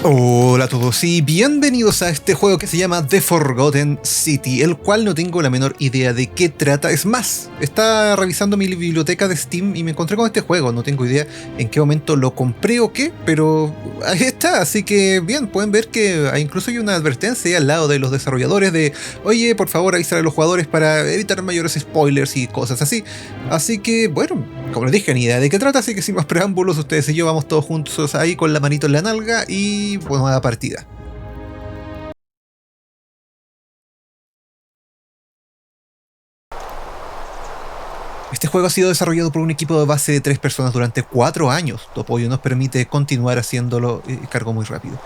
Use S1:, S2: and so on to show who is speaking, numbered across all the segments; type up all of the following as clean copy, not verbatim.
S1: Hola a todos y bienvenidos a este juego que se llama The Forgotten City, el cual no tengo la menor idea de qué trata. Es más, estaba revisando mi biblioteca de Steam y me encontré con este juego. No tengo idea en qué momento lo compré o qué, pero ahí está. Así que bien, pueden ver que incluso hay una advertencia al lado de los desarrolladores de oye, por favor avisar a los jugadores para evitar mayores spoilers y cosas así. Así que bueno, como les dije, ni idea de qué trata, así que sin más preámbulos, ustedes y yo vamos todos juntos ahí con la manito en la nalga y bueno, a la partida. Este juego ha sido desarrollado por un equipo de base de 3 personas durante 4 años. Tu apoyo nos permite continuar haciéndolo, cargo muy rápido.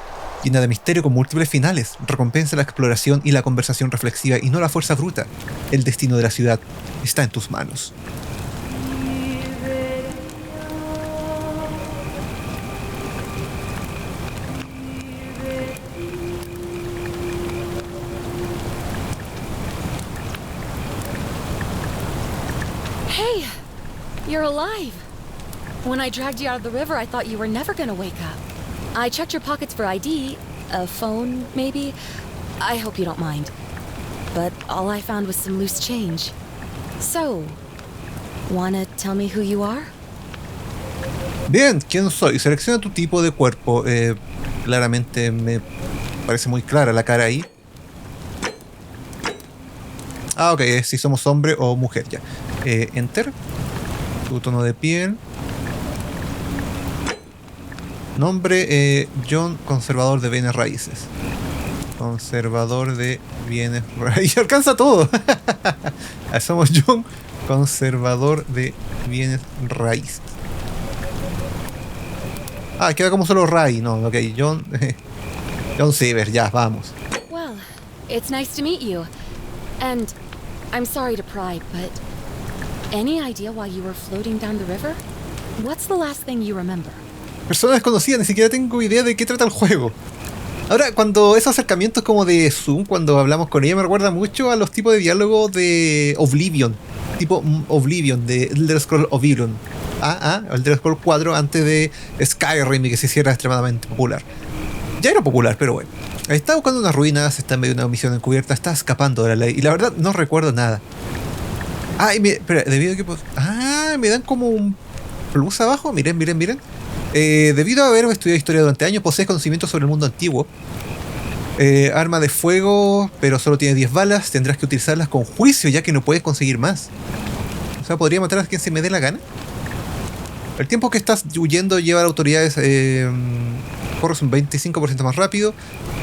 S1: Llena de misterio con múltiples finales, recompensa la exploración y la conversación reflexiva y no la fuerza bruta. El destino de la ciudad está en tus manos.
S2: Hey, you're alive. When I dragged you out of the river, I thought you were never gonna wake up. I checked your pockets for ID, a phone, maybe. I hope you don't mind. But all I found was some loose change. So, wanna tell me who you are?
S1: Bien, ¿quién soy? Selecciona tu tipo de cuerpo. Claramente me parece muy clara la cara ahí. Ah, ok, si somos hombre o mujer ya. Enter. Tu tono de piel. Nombre, John, conservador de bienes raíces. Conservador de bienes raíces. Alcanza todo. Somos John, conservador de bienes raíces. Ah, queda como solo Ray. No, ok, JohnCiber, ya, vamos.
S2: Well, it's nice to meet you. And I'm sorry to pry, but any idea why you were floating down the river? What's the last thing you remember?
S1: Persona desconocida, ni siquiera tengo idea de qué trata el juego. Ahora, cuando esos acercamientos como de Zoom, cuando hablamos con ella, me recuerda mucho a los tipos de diálogo de Oblivion. Tipo Oblivion, de Elder Scrolls Oblivion. Elder Scrolls 4 antes de Skyrim y que se hiciera extremadamente popular. Ya era popular, pero bueno. Está buscando unas ruinas, está en medio de una misión encubierta, está escapando de la ley. Y la verdad, no recuerdo nada. Espera, debido a que... me dan como un plus abajo. Miren. Debido a haber estudiado historia durante años, posees conocimientos sobre el mundo antiguo. Arma de fuego, pero solo tiene 10 balas. Tendrás que utilizarlas con juicio, ya que no puedes conseguir más. O sea, podría matar a quien se me dé la gana. El tiempo que estás huyendo lleva a las autoridades... corres un 25% más rápido.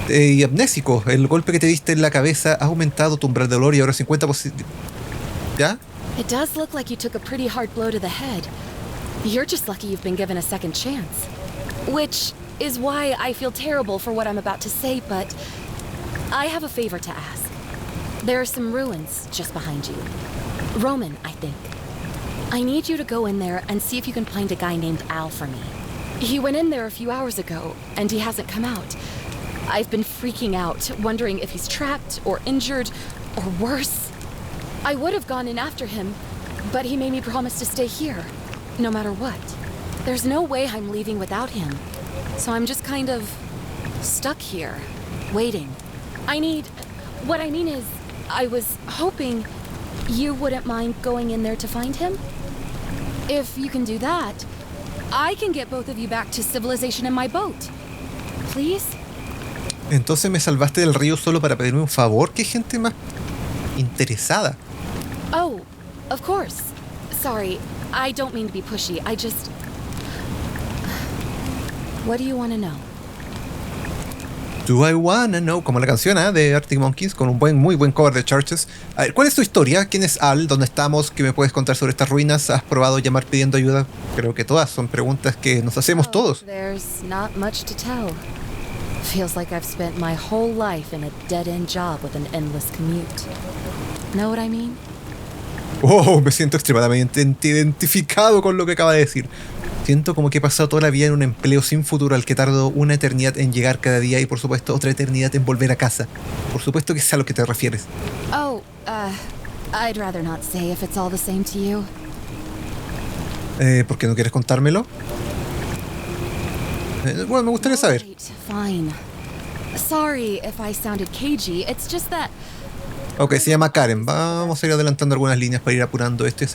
S1: Y amnésico. El golpe que te diste en la cabeza ha aumentado tu umbral de dolor y ahora 50%. ¿Ya?
S2: It does look like you took a pretty hard blow to the head. You're just lucky you've been given a second chance. Which is why I feel terrible for what I'm about to say, but I have a favor to ask. There are some ruins just behind you. Roman, I think. I need you to go in there and see if you can find a guy named Al for me. He went in there a few hours ago, and he hasn't come out. I've been freaking out, wondering if he's trapped or injured or worse. I would have gone in after him, but he made me promise to stay here, no matter what. There's no way I'm leaving without him, so I'm just kind of stuck here, waiting. What I mean is, I was hoping you wouldn't mind going in there to find him. If you can do that, I can get both of you back to civilization in my boat. Please?
S1: Entonces me salvaste del río solo para pedirme un favor. ¿Qué gente más interesada?
S2: Oh, of course. Sorry, I don't mean to be pushy. What do you want to know?
S1: Do I wanna know? Como la canción de Arctic Monkeys, con un muy buen cover de Churches. A ver, ¿cuál es tu historia? ¿Quién es Al? ¿Dónde estamos? ¿Qué me puedes contar sobre estas ruinas? ¿Has probado llamar pidiendo ayuda? Creo que todas son preguntas que nos hacemos todos.
S2: There's not much to tell. Feels like I've spent my whole life in a dead-end job with an endless commute. Know what I mean?
S1: Oh, me siento extremadamente identificado con lo que acaba de decir. Siento como que he pasado toda la vida en un empleo sin futuro al que tardo una eternidad en llegar cada día y por supuesto otra eternidad en volver a casa. Por supuesto que es a lo que te refieres.
S2: Oh, I'd rather not say if it's all the same to you.
S1: ¿Por qué no quieres contármelo? Bueno, me gustaría saber.
S2: Right, fine. Sorry if I sounded cagey. It's just that
S1: Ok, se llama Karen. Vamos a ir adelantando algunas líneas para ir apurando esto y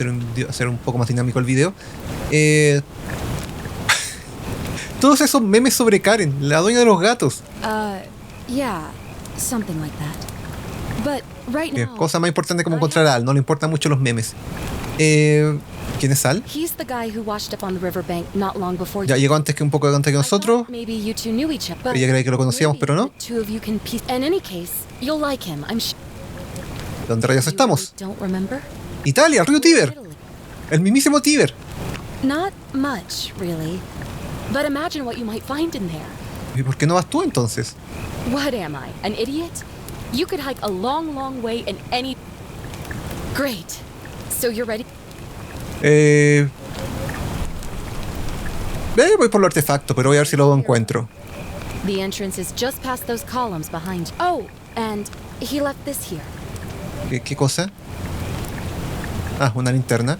S1: hacer un poco más dinámico el video. Todos esos memes sobre Karen, la dueña de los gatos.
S2: yeah, something like that. But right now,
S1: Cosa más importante como encontrar a Al, no le importan mucho los memes. ¿Quién es Al?
S2: he's the guy who washed up on the riverbank not long before
S1: Ya llegó antes que un poco antes que
S2: I
S1: nosotros.
S2: thought maybe you two knew each other. But
S1: Ella creía que lo conocíamos, pero no.
S2: the two of you can piece. In any case, you'll like him. I'm sure.
S1: ¿Dónde rayos
S2: You
S1: estamos?
S2: really don't remember?
S1: Italia, río Tíber.
S2: Italy.
S1: El mismísimo Tíber.
S2: Not much, really. But imagine what you might find in there.
S1: ¿Y por qué no vas tú entonces?
S2: What am I, an idiot? You could hike a long, long way in any... Great. So you're ready?
S1: Voy por los artefactos, pero voy a ver si lo encuentro.
S2: The entrance is just past those columns behind you. Oh, and he left this here.
S1: ¿Qué cosa? Ah, una linterna.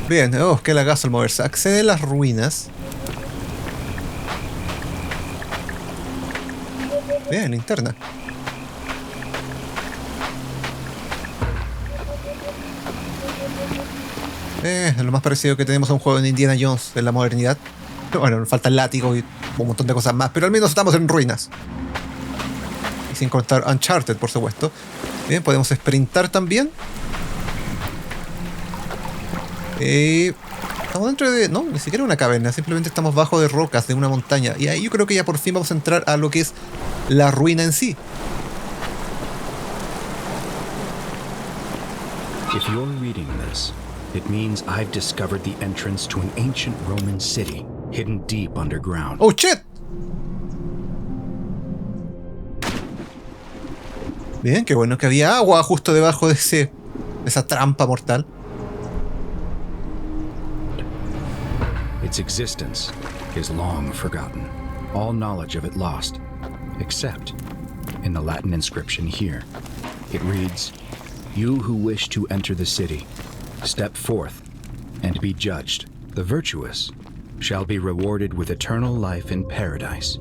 S1: Bien, qué lagazo al moverse. Accede a las ruinas. Bien, linterna. Es lo más parecido que tenemos a un juego de Indiana Jones en la modernidad. Bueno, nos falta el látigo y un montón de cosas más, pero al menos estamos en ruinas. Y sin contar Uncharted, por supuesto. Bien, podemos sprintar también. Estamos dentro de... No, ni siquiera una caverna, simplemente estamos bajo de rocas de una montaña. Y ahí yo creo que ya por fin vamos a entrar a lo que es la ruina en sí.
S3: If you're reading this, it means I've discovered the entrance to an ancient Roman city, hidden deep underground.
S1: ¡Oh, shit! Bien, qué bueno que había agua justo debajo de esa trampa mortal.
S3: Its existence is long forgotten, all knowledge of it lost, except in the Latin inscription here. It reads, "You who wish to enter the city, step forth and be judged. The virtuous shall be rewarded with eternal life in paradise.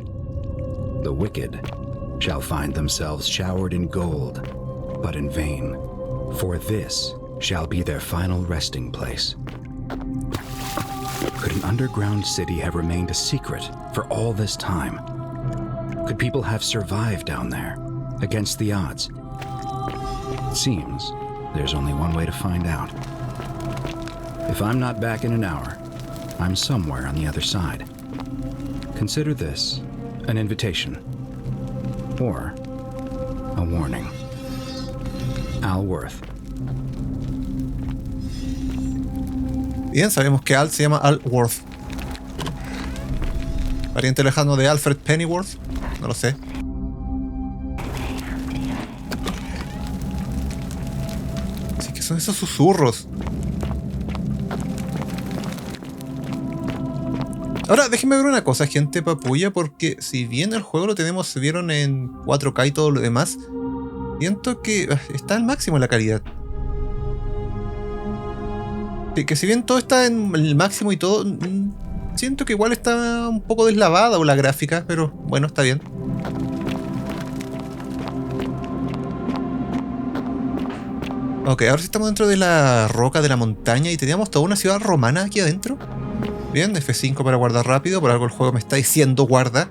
S3: The wicked shall find themselves showered in gold, but in vain, for this shall be their final resting place." Could an underground city have remained a secret for all this time? Could people have survived down there, against the odds? It seems there's only one way to find out. If I'm not back in an hour, I'm somewhere on the other side. Consider this an invitation, or a warning. Al Worth.
S1: Bien, sabemos que Al se llama Al Worth. Pariente lejano de Alfred Pennyworth. No lo sé. Así que son esos susurros. Ahora, déjenme ver una cosa, gente papulla, porque si bien el juego lo tenemos, se vieron en 4K y todo lo demás, siento que está al máximo la calidad. Que si bien todo está en el máximo y todo, siento que igual está un poco deslavada la gráfica, pero bueno, está bien. Ok, ahora sí estamos dentro de la roca de la montaña y teníamos toda una ciudad romana aquí adentro. Bien, F5 para guardar rápido, por algo el juego me está diciendo guarda.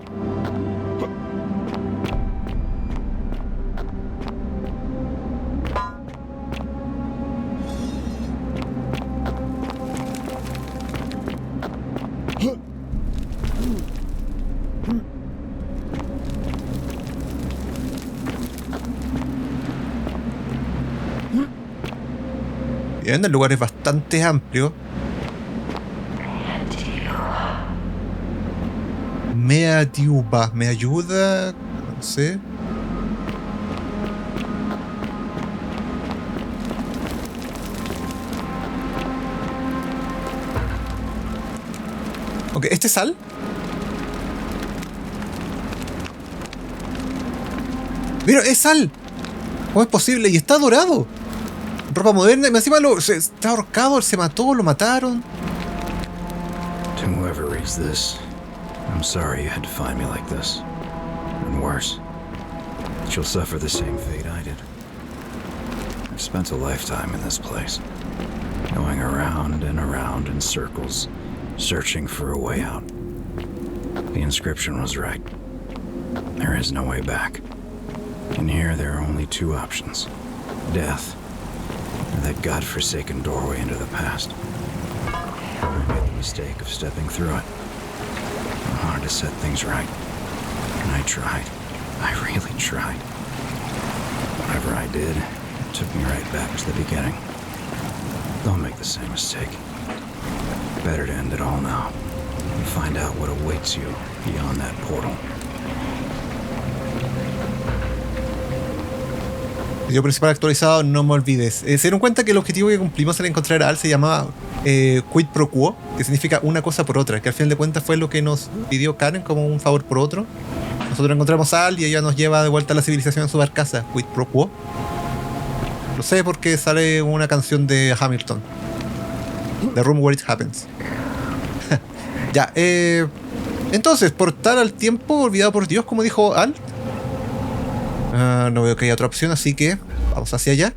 S1: Bien, el lugar es bastante amplio. Me ayuda, no sé. Ok, ¿este es Sal? Mira, es Sal. ¿Cómo es posible? Y está dorado. ropa moderna, y encima está ahorcado, él se mató, lo mataron.
S3: To whoever reads this, I'm sorry you had to find me like this. And worse, you'll suffer the same fate I did. I've spent a lifetime in this place, going around and around in circles, searching for a way out. The inscription was right. There is no way back. In here, there are only two options. Death, or that godforsaken doorway into the past. I made the mistake of stepping through it. I wanted to set things right. And I tried. I really tried. Whatever I did, it took me right back to the beginning. Don't make the same mistake. Better to end it all now and find out what awaits you beyond that portal.
S1: Video principal actualizado, no me olvides. Se dieron cuenta que el objetivo que cumplimos al encontrar a Al se llamaba quid pro quo, que significa una cosa por otra, que al final de cuentas fue lo que nos pidió Karen como un favor por otro. Nosotros encontramos a Al y ella nos lleva de vuelta a la civilización en su barcaza, quid pro quo. Lo sé porque sale una canción de Hamilton, The Room Where It Happens. Ya, entonces, portal al tiempo olvidado por Dios, como dijo Al. No veo que haya otra opción, así que vamos hacia allá.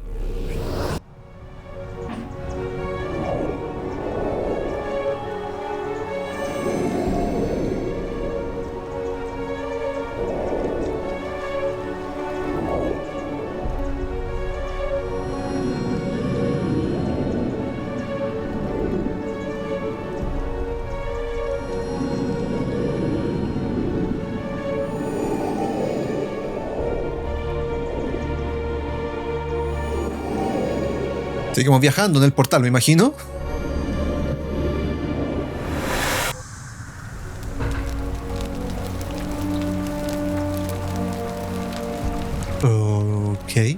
S1: Seguimos viajando en el portal, me imagino. Ok.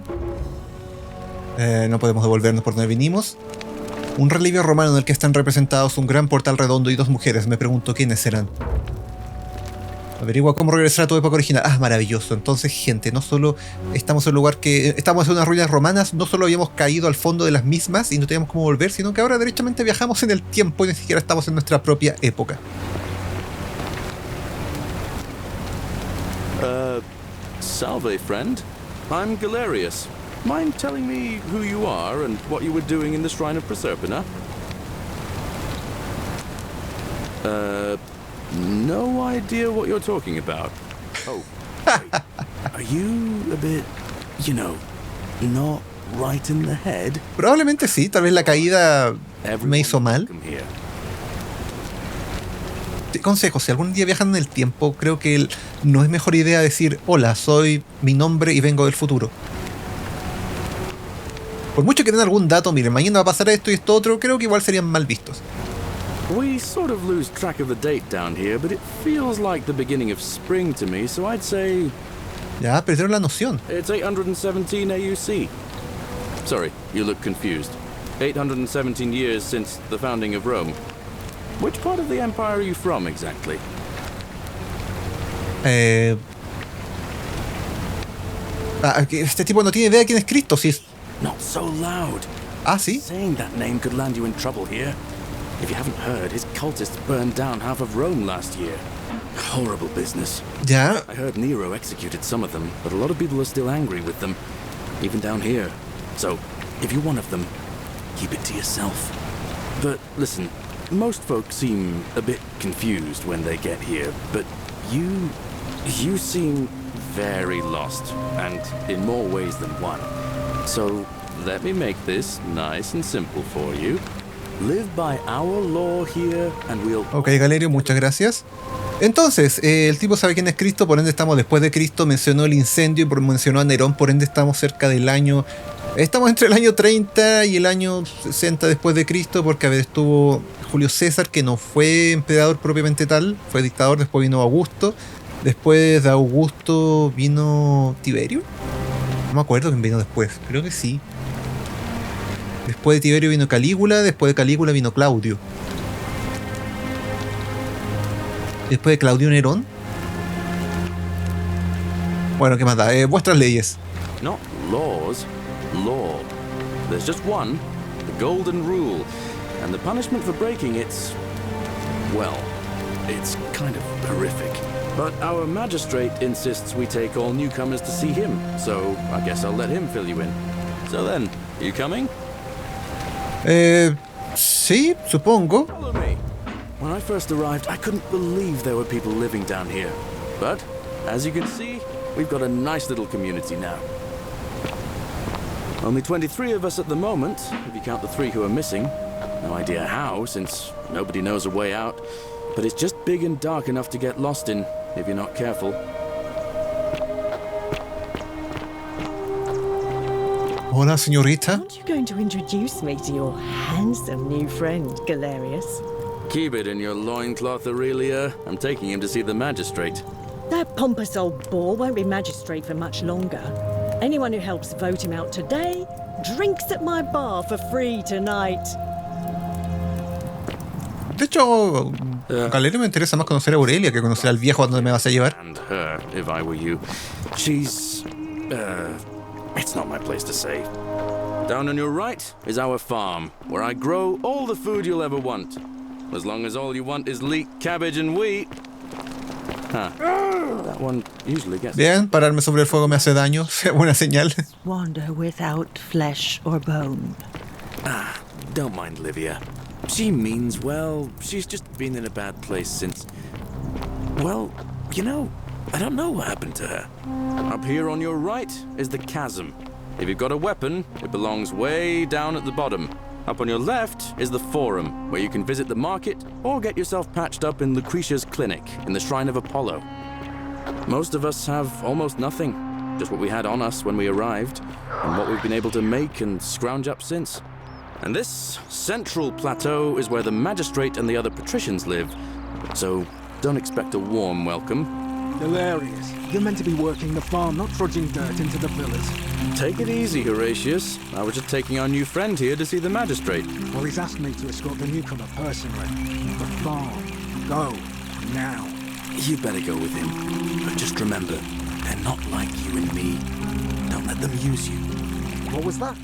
S1: No podemos devolvernos por donde vinimos. Un relieve romano en el que están representados un gran portal redondo y dos mujeres. Me pregunto quiénes serán. Averigua cómo regresar a tu época original. Ah, maravilloso. Entonces, gente, no solo estamos en un lugar que... Estamos en unas ruinas romanas, no solo habíamos caído al fondo de las mismas y no teníamos cómo volver, sino que ahora derechamente viajamos en el tiempo y ni siquiera estamos en nuestra propia época.
S4: Salve, friend. I'm Galerius. Mind telling me who you are and what you were doing in the Shrine of Proserpina? No idea what you're talking about. Oh, wait. Are you a bit, you know, not right in the head?
S1: Probablemente sí, tal vez la caída me hizo mal. Te consejo, si algún día viajan en el tiempo, creo que no es mejor idea decir, hola, soy mi nombre y vengo del futuro. Por mucho que den algún dato, miren, mañana va a pasar esto y esto otro, creo que igual serían mal vistos.
S4: We sort of lose track of the date down here, but it feels like the beginning of spring to me, so I'd say...
S1: Ya, perdieron la noción.
S4: It's 817 AUC. Sorry, you look confused. 817 years since the founding of Rome. Which part of the empire are you from, exactly?
S1: Este tipo no tiene idea de quién es Cristo, si es...
S4: Not so loud.
S1: Ah, ¿sí?
S4: Saying that name could land you in trouble here. If you haven't heard, his cultists burned down half of Rome last year. Horrible business.
S1: Ya.
S4: I heard Nero executed some of them, but a lot of people are still angry with them, even down here. So, if you're one of them, keep it to yourself. But listen, most folks seem a bit confused when they get here, but you seem very lost, and in more ways than one. So, let me make this nice and simple for you. Live by our law here and we'll...
S1: Ok, Galerio, muchas gracias. Entonces, el tipo sabe quién es Cristo, por ende estamos después de Cristo, mencionó el incendio y mencionó a Nerón, por ende estamos cerca del año... Estamos entre el año 30 y el año 60 después de Cristo, porque a ver, estuvo Julio César, que no fue emperador propiamente tal, fue dictador, después vino Augusto, después de Augusto vino Tiberio. No me acuerdo quién vino después, creo que sí. Después de Tiberio vino Calígula, después de Calígula vino Claudio. Después de Claudio Nerón. Bueno, ¿qué más da? Vuestras leyes.
S4: Not laws, law. There's just one, the golden rule. And the punishment for breaking it's kind of horrific. But our magistrate insists we take all newcomers to see him, so I guess I'll let him fill you in. So then, you coming?
S1: Sí, supongo.
S4: Follow me. When I first arrived, I couldn't believe there were people living down here. But, as you can see, we've got a nice little community now. Only 23 of us at the moment, if you count the 3 who are missing. No idea how, since nobody knows a way out. But it's just big and dark enough to get lost in, if you're not careful.
S1: Hola, señorita.
S5: Aren't you going to introduce me to your handsome new friend, Galerius?
S4: Keep it in your loincloth, Aurelia. I'm taking him to see the magistrate.
S5: That pompous old bore won't be magistrate for much longer. Anyone who helps vote him out today drinks at my bar for free tonight.
S1: De hecho, Galerio me interesa más conocer a Aurelia que conocer al viejo a donde me vas a llevar.
S4: And her, if I were you. She's... it's not my place to say. Down on your right is our farm, where I grow all the food you'll ever want. As long as all you want is leek, cabbage and wheat. Huh. That one usually gets...
S1: Bien, pararme sobre el fuego me hace daño. Buena señal.
S5: Wander without flesh or bone.
S4: Don't mind Livia. She means well. She's just been in a bad place since... Well, you know, I don't know what happened to her. Up here on your right is the chasm. If you've got a weapon, it belongs way down at the bottom. Up on your left is the forum, where you can visit the market or get yourself patched up in Lucretia's clinic in the Shrine of Apollo. Most of us have almost nothing, just what we had on us when we arrived, and what we've been able to make and scrounge up since. And this central plateau is where the magistrate and the other patricians live, so don't expect a warm welcome.
S6: Hilarious. You're meant to be working the farm, not trudging dirt into the villas.
S4: Take it easy, Horatius. I was just taking our new friend here to see the magistrate.
S6: Well, he's asked me to escort the newcomer personally. The farm. Go. Now.
S4: You better go with him. But just remember, they're not like you and me. Don't let them use you.
S6: What was that?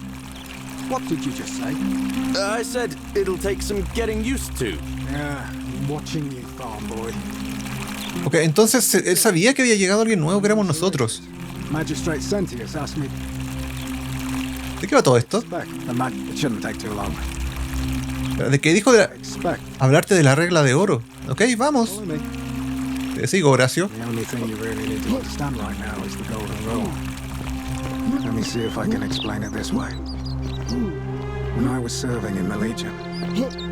S6: What did you just say?
S4: I said it'll take some getting used to.
S6: Yeah, I'm watching you, farm boy.
S1: Ok, entonces él sabía que había llegado alguien nuevo que éramos nosotros.
S6: Magistrate Sentius asked me...
S1: ¿De qué va todo esto?
S6: It shouldn't take too long.
S1: ¿De qué dijo? Hablarte de la regla de oro. Ok, vamos. Te sigo, Horacio.
S6: The only thing you really need to understand right now is the golden rule. Let me see if I can explain it this way. When I was serving in the Legion,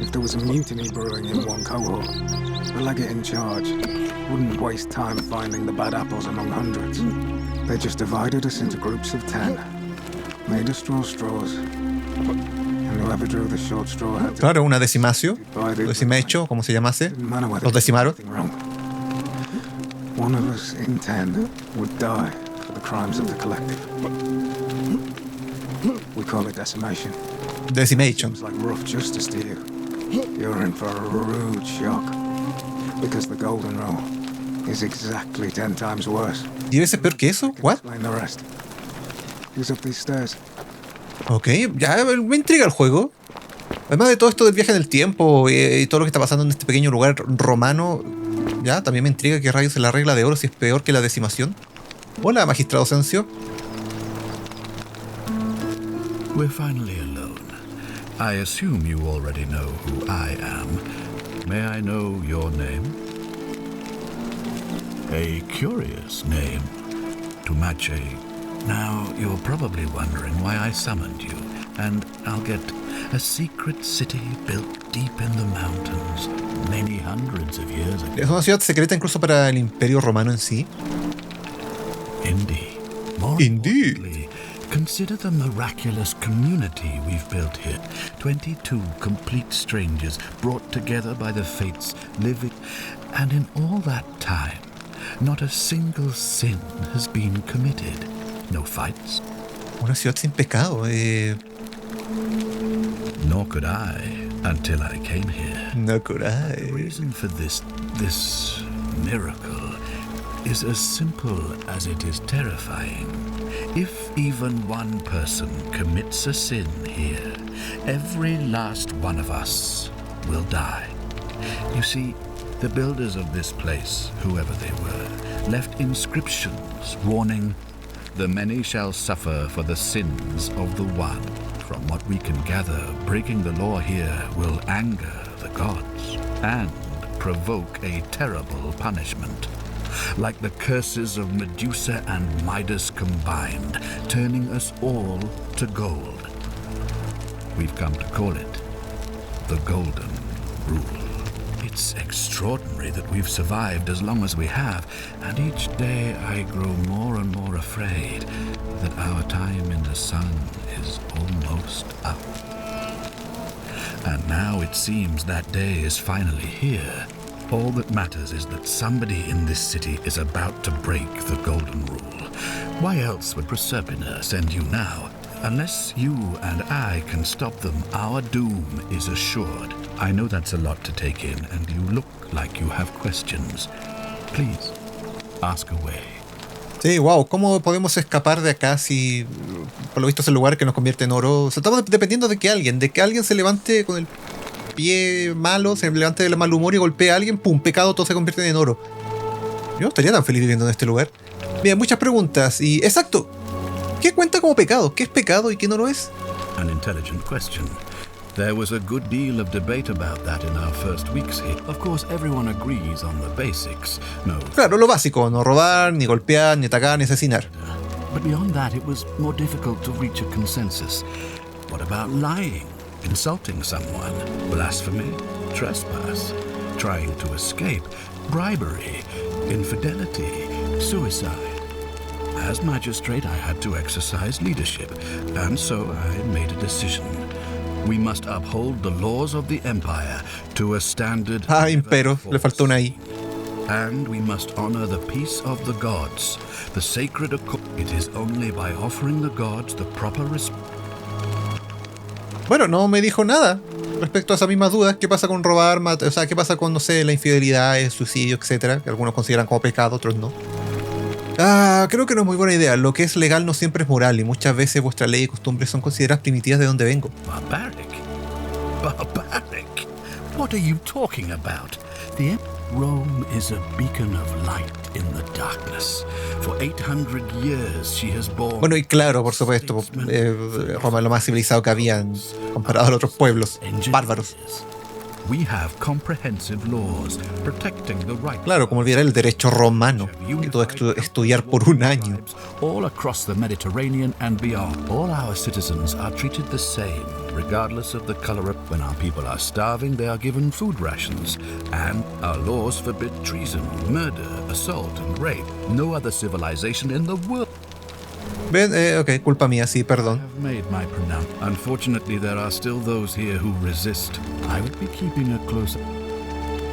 S6: if there was a mutiny brewing in one cohort, the legate in charge wouldn't waste time finding the bad apples among hundreds. They just divided us into groups of 10, made us draw straws, and whoever drew the short straw had to...
S1: Claro, una decimacio, decimacho, como se llamase, los decimaron.
S6: One of us in 10 would die for the crimes of the collective. We call it decimation.
S1: Decimation.
S6: It's like rough justice to you. You're in for a rude shock. Because the golden rule is exactly 10 times worse.
S1: ¿Debe ser peor que eso? What?
S6: Explain the rest. Who's up these stairs?
S1: Ok, ya me intriga el juego. Además de todo esto del viaje en el tiempo y todo lo que está pasando en este pequeño lugar romano, ya también me intriga qué rayos es la regla de oro, si es peor que la decimación. Hola, magistrado Sencio.
S3: We're finally alone. I assume you already know who I am. May I know your name? A curious name to match a... Now, you're probably wondering why I summoned you, and I'll get a secret city built deep in the mountains many hundreds of years ago.
S1: ¿Es una ciudad secreta incluso para el Imperio Romano en sí?
S3: Indeed. More importantly, consider the miraculous community we've built here. 22 complete strangers brought together by the fates living, and in all that time, not a single sin has been committed. No fights.
S1: Una ciudad sin pecado.
S3: Nor could I until I came here.
S1: No could I.
S3: The reason for this miracle is as simple as it is terrifying.
S7: If even one person commits a sin here, every last one of us will die. You see, the builders of this place, whoever they were, left inscriptions warning, "The many shall suffer for the sins of the one." From what we can gather, breaking the law here will anger the gods and provoke a terrible punishment. Like the curses of Medusa and Midas combined, turning us all to gold. We've come to call it the Golden Rule. It's extraordinary that we've survived as long as we have, and each day I grow more and more afraid that our time in the sun is almost up. And now it seems that day is finally here. All that matters is that somebody in this city is about to break the Golden Rule. Why else would Proserpina send you now? Unless you and I can stop them, our doom is assured. I know that's a lot to take in, and you look like you have questions. Please, ask away.
S1: Sí, wow, ¿cómo podemos escapar de acá si por lo visto es el lugar que nos convierte en oro? O sea, estamos dependiendo de que alguien se levante con el pie malo, se levante del mal humor y golpee a alguien, pum, pecado, todos se convierten en oro. Yo no estaría tan feliz viviendo en este lugar. Bien, muchas preguntas y... ¡Exacto! ¿Qué cuenta como pecado? ¿Qué es pecado y qué no lo es?
S7: An intelligent question. There was a good deal of debate about that in our first weeks here. Of course, everyone agrees on the basics. No.
S1: Claro, lo básico, no robar, ni golpear, ni atacar, ni asesinar.
S7: But beyond that, it was more difficult to reach a consensus. What about lying, insulting someone, blasphemy, trespass, trying to escape, bribery, infidelity, suicide? As magistrate, I had to exercise leadership, and so I made a decision. We must uphold the laws of the Empire to a standard...
S1: Ah, impero, le faltó una I.
S7: And we must honor the peace of the gods, the sacred... It is only by offering the gods the proper respect...
S1: Bueno, no me dijo nada respecto a esas mismas dudas. ¿Qué pasa con robar? O sea, ¿qué pasa con, no sé, la infidelidad, el suicidio, etcétera? Que algunos consideran como pecado, otros no. Creo que no es muy buena idea. Lo que es legal no siempre es moral y muchas veces vuestras leyes y costumbres son consideradas primitivas de donde vengo.
S7: Barbaric? Barbaric? What are you talking about? Rome is a beacon of light in the darkness. For 800 years she has borne... Bueno,
S1: y claro, por supuesto, Roma es lo más civilizado que había comparado a los otros pueblos bárbaros.
S7: We have comprehensive laws protecting the right.
S1: Claro, como olvidar el derecho romano, que tuve que estudiar por un año.
S7: All across the Mediterranean and beyond. All our citizens are treated the same, regardless of the color of... When our people are starving, they are given food rations. And our laws forbid treason, murder, assault, and rape. No other civilization in the world.
S1: Ven, ok, culpa mía, sí, perdón.
S7: Unfortunately, there are still those here who resist. I would be keeping a close...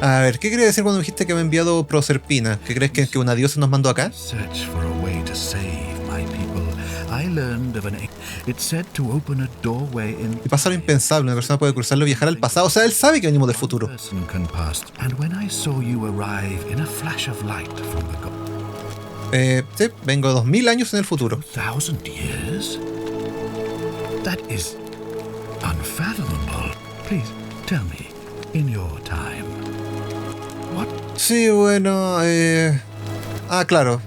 S1: A ver, ¿qué quería decir cuando dijiste que me ha enviado Proserpina? ¿Qué crees que una diosa nos mandó acá?
S7: Search for a way to save my people. I learned of an... It's said to open a doorway in...
S1: Y pasa lo impensable, una persona puede cruzarlo y viajar al pasado. O sea, él sabe que venimos del futuro.
S7: And when I saw you arrive in a flash of light from the god...
S1: Sí, vengo 2000 años en el futuro.
S7: 2000 years? That is unfathomable. Please, tell me, in your time. What?
S1: Sí, bueno, claro.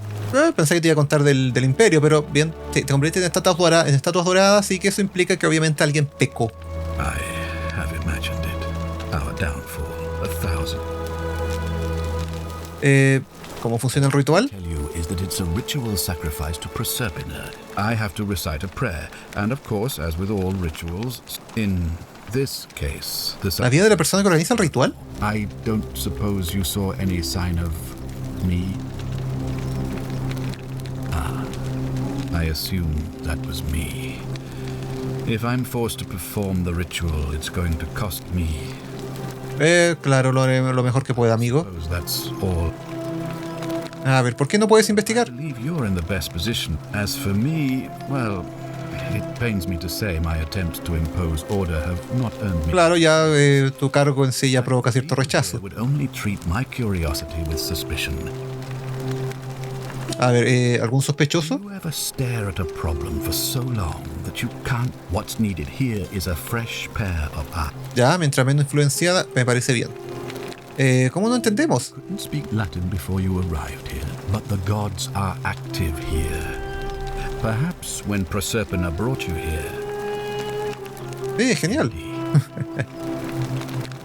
S1: Pensé que te iba a contar del imperio, pero bien, te convertiste en estatuas doradas, así que eso implica que obviamente alguien pecó.
S7: I have imagined it. Our downfall, 1000.
S1: ¿Cómo funciona el ritual?
S7: Is that it's a ritual sacrifice to Proserpina. I have to recite a prayer, and of course, as with all rituals, in this case,
S1: ¿La vida de la persona que organiza el ritual?
S7: I don't suppose you saw any sign of me? I assume that was me. If I'm forced to perform the ritual, it's going to cost me.
S1: Claro, lo haré lo mejor que pueda, amigo.
S7: That's all.
S1: A ver, ¿por qué no puedes investigar?
S7: You're in the best position. As for me, well, it pains me to say my attempts to impose order have not earned me.
S1: Claro, ya tu cargo en sí ya provoca cierto rechazo.
S7: I would only treat my curiosity with suspicion.
S1: A ver, ¿algún sospechoso?
S7: You ever stare at a problem for so long that you can't? What's needed here is a fresh pair of eyes.
S1: Ya, mientras menos influenciada, me parece bien. ¿Cómo no entendemos?
S7: Couldn't speak Latin before you arrived here, but the gods are active here. Perhaps when Proserpina brought you here.
S1: Genial.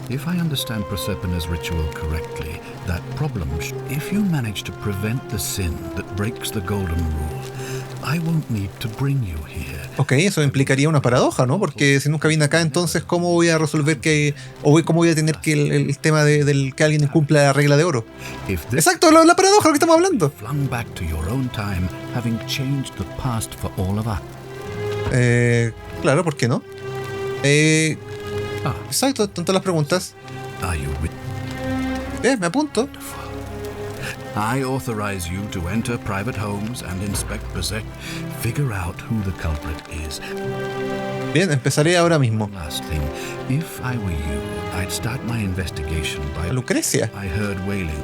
S7: If I understand Proserpina's ritual correctly, that problem, if you manage to prevent the sin that breaks the golden rule, I won't need to bring you here.
S1: Ok, eso implicaría una paradoja, ¿no? Porque si nunca vine acá, entonces ¿cómo voy a resolver que... o cómo voy a tener que el tema del que alguien cumpla la regla de oro? Exacto, la paradoja, lo que estamos hablando.
S7: Flung back to your own time, having changed the past for all of us.
S1: Claro, ¿por qué no? Exacto, tantas las preguntas.
S7: Are you
S1: Me apunto.
S7: I authorize you to enter private homes and inspect possession. Figure out who the culprit is.
S1: Bien, empezaré ahora mismo.
S7: Last thing, if I were you, I'd start my investigation by
S1: Lucrecia.
S7: I heard wailing.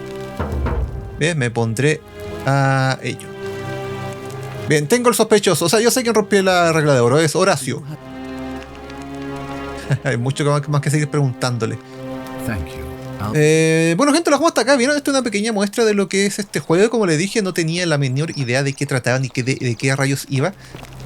S1: Bien, me pondré a ello. Bien, tengo el sospechoso. O sea, yo sé quién rompió la regla de oro. Es Horacio. Hay mucho más que seguir preguntándole.
S7: Thank you.
S1: Bueno, gente, lo dejamos hasta acá. ¿Vieron? Esto es una pequeña muestra de lo que es este juego. Como les dije, no tenía la menor idea de qué trataba ni de qué rayos iba.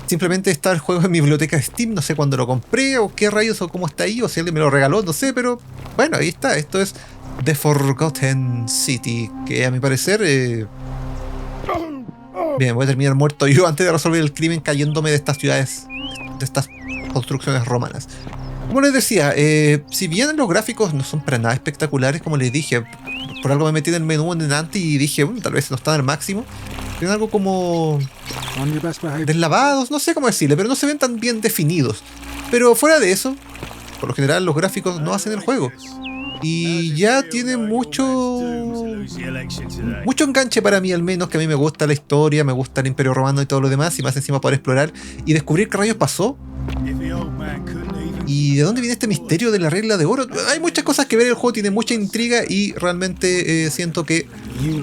S1: Simplemente está el juego en mi biblioteca de Steam. No sé cuándo lo compré o qué rayos o cómo está ahí. O si alguien me lo regaló, no sé. Pero bueno, ahí está. Esto es The Forgotten City. Que a mi parecer... Bien, voy a terminar muerto yo antes de resolver el crimen cayéndome de estas ciudades, de estas construcciones romanas. Como les decía, si bien los gráficos no son para nada espectaculares, como les dije, por algo me metí en el menú en delante y dije, tal vez no están al máximo. Tienen algo como deslavados, no sé cómo decirle, pero no se ven tan bien definidos. Pero fuera de eso, por lo general los gráficos no hacen el juego. Y ya tiene mucho enganche para mí, al menos, que a mí me gusta la historia, me gusta el Imperio Romano y todo lo demás, y más encima poder explorar y descubrir qué rayos pasó. ¿Y de dónde viene este misterio de la regla de oro? Hay muchas cosas que ver, el juego tiene mucha intriga y realmente siento que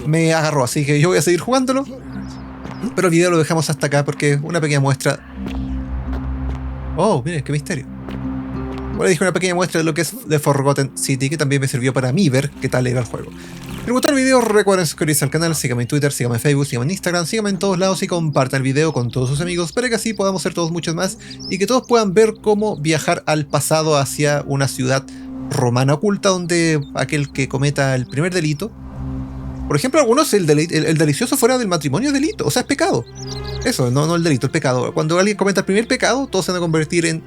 S1: me agarró, así que yo voy a seguir jugándolo. Pero el video lo dejamos hasta acá porque es una pequeña muestra. Oh, miren, qué misterio. Bueno, les dije una pequeña muestra de lo que es The Forgotten City, que también me sirvió para mí ver qué tal era el juego. Si les gustó el video, recuerden suscribirse al canal, síganme en Twitter, síganme en Facebook, síganme en Instagram, síganme en todos lados y compartan el video con todos sus amigos para que así podamos ser todos muchos más y que todos puedan ver cómo viajar al pasado hacia una ciudad romana oculta donde aquel que cometa el primer delito, por ejemplo, algunos el delicioso fuera del matrimonio es delito, o sea, es pecado. Eso, no el delito, el pecado. Cuando alguien cometa el primer pecado, todos se van a convertir en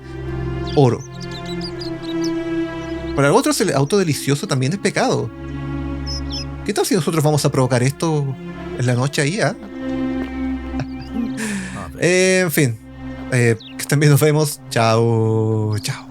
S1: oro. Para otros el autodelicioso también es pecado. ¿Qué tal si nosotros vamos a provocar esto en la noche ahí? En fin, que estén bien, nos vemos. Chao, chao.